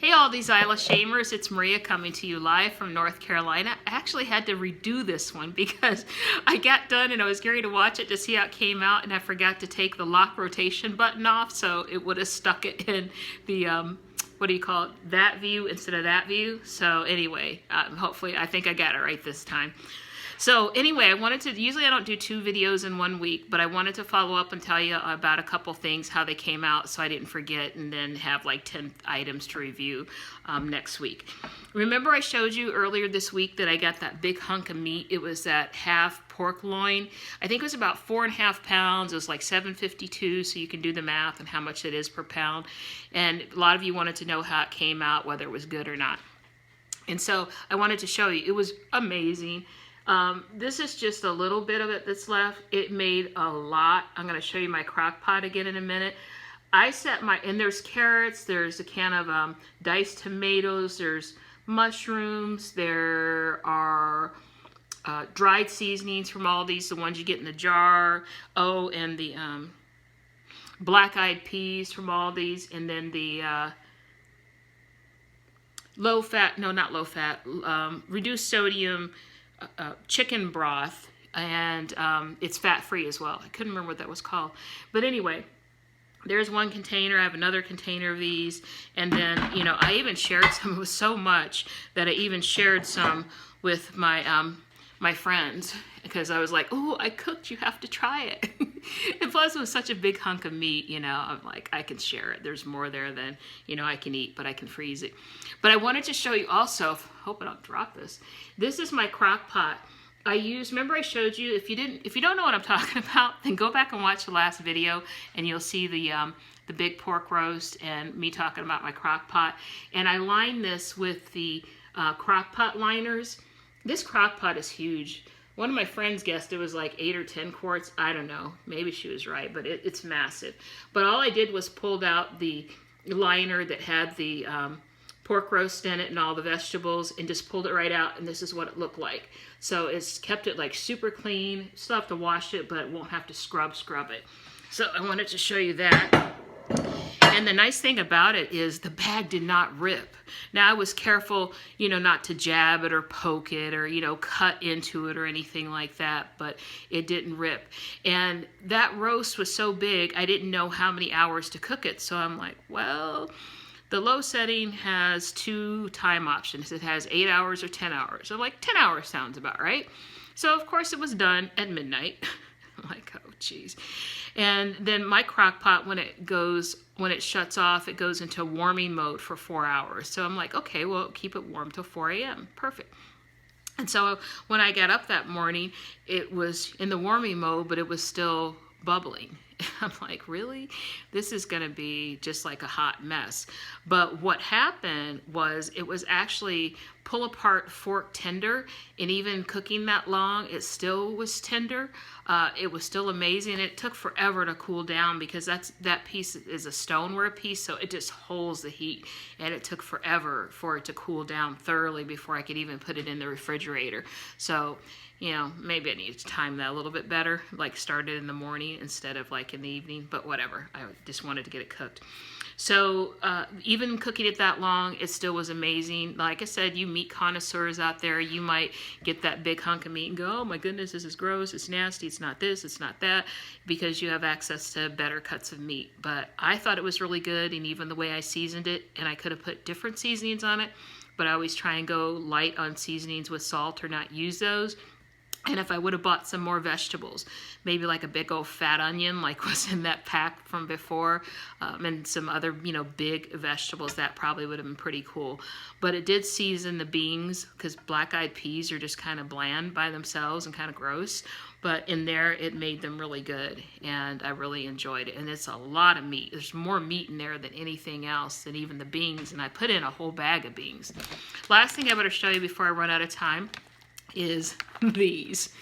Hey all these Isla Shamers, it's Maria coming to you live from North Carolina. I actually had to redo this one because I got done and I was getting to watch it to see how it came out, and I forgot to take the lock rotation button off, so it would have stuck it in the, what do you call it, that view instead of that view. So anyway, hopefully I think I got it right this time. So anyway, I wanted to, usually I don't do 2 videos in 1 week, but I wanted to follow up and tell you about a couple things, how they came out, so I didn't forget, and then have like 10 items to review next week. Remember I showed you earlier this week that I got that big hunk of meat? It was that half pork loin. I think it was about 4.5 pounds. It was like $7.52, so you can do the math and how much it is per pound. And a lot of you wanted to know how it came out, whether it was good or not. And so I wanted to show you. It was amazing. This is just a little bit of it that's left. It made a lot. I'm going to show you my crock pot again in a minute. I set my, and there's carrots, there's a can of diced tomatoes, there's mushrooms, there are dried seasonings from Aldi, the ones you get in the jar. Oh, and the black-eyed peas from Aldi's, and then the low-fat, no, not low-fat, reduced sodium chicken broth, and it's fat-free as well. I couldn't remember what that was called. But anyway, there's one container. I have another container of these. And then, you know, I even shared some. It was so much that I even shared some with my my friends, because I was like, oh, I cooked, you have to try it. And plus it was such a big hunk of meat, you know, I'm like, I can share it. There's more there than, you know, I can eat, but I can freeze it. But I wanted to show you also, hope I don't drop this. This is my crock pot. I use, remember I showed you, if you don't know what I'm talking about, then go back and watch the last video and you'll see the big pork roast and me talking about my crock pot. And I line this with the crock pot liners. This crock pot is huge. One of my friends guessed it was like 8 or 10 quarts. I don't know. Maybe she was right, but it's massive. But all I did was pulled out the liner that had the pork roast in it and all the vegetables, and just pulled it right out, and this is what it looked like. So it's kept it like super clean. Still have to wash it, but won't have to scrub it. So I wanted to show you that. And the nice thing about it is the bag did not rip. Now I was careful, you know, not to jab it or poke it or, you know, cut into it or anything like that, but it didn't rip. And that roast was so big, I didn't know how many hours to cook it. So I'm like, well, the low setting has 2 time options. It has 8 hours or 10 hours. So like 10 hours sounds about right. So of course it was done at midnight. I'm like, oh geez. And then my crock pot, when it shuts off, it goes into warming mode for 4 hours. So I'm like, okay, well, keep it warm till 4 a.m. Perfect. And so when I got up that morning, it was in the warming mode, but it was still bubbling. I'm like, really? This is going to be just like a hot mess. But what happened was it was actually pull apart fork tender, and even cooking that long, it still was tender. It was still amazing. It took forever to cool down because that piece is a stoneware piece, so it just holds the heat, and it took forever for it to cool down thoroughly before I could even put it in the refrigerator. So, you know, maybe I need to time that a little bit better, like start it in the morning instead of like in the evening, but whatever. I just wanted to get it cooked. So even cooking it that long, it still was amazing. Like I said, you meat connoisseurs out there, you might get that big hunk of meat and go, oh my goodness, this is gross, it's nasty, it's not this, it's not that, because you have access to better cuts of meat. But I thought it was really good, and even the way I seasoned it, and I could have put different seasonings on it, but I always try and go light on seasonings with salt or not use those. And if I would have bought some more vegetables, maybe like a big old fat onion like was in that pack from before, and some other, you know, big vegetables, that probably would have been pretty cool. But it did season the beans, because black-eyed peas are just kind of bland by themselves and kind of gross. But in there, it made them really good, and I really enjoyed it. And it's a lot of meat. There's more meat in there than anything else, than even the beans, and I put in a whole bag of beans. Last thing I better show you before I run out of time is these.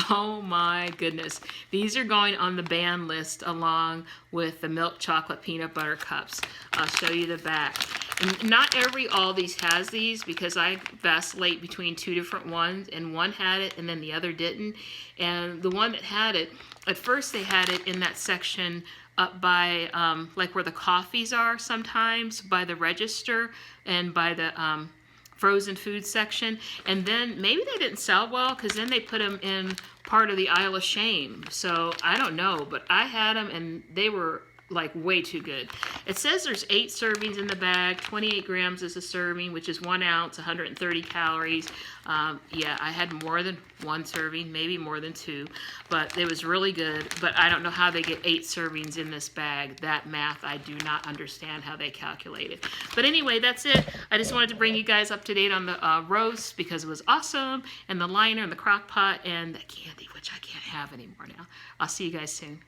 Oh my goodness. These are going on the ban list along with the milk chocolate peanut butter cups. I'll show you the back. And not every Aldi's has these, because I vacillate between 2 different ones, and one had it and then the other didn't. And the one that had it, at first they had it in that section up by like where the coffees are sometimes, by the register and by the frozen food section. And then maybe they didn't sell well because then they put them in part of the aisle of shame. So I don't know, but I had them and they were like way too good. It says there's 8 servings in the bag. 28 grams is a serving, which is 1 ounce, 130 calories. Yeah, I had more than 1 serving, maybe more than 2, but it was really good. But I don't know how they get 8 servings in this bag. That math, I do not understand how they calculate it. But anyway, that's it. I just wanted to bring you guys up to date on the roast because it was awesome, and the liner and the crock pot and the candy, which I can't have anymore now. I'll see you guys soon.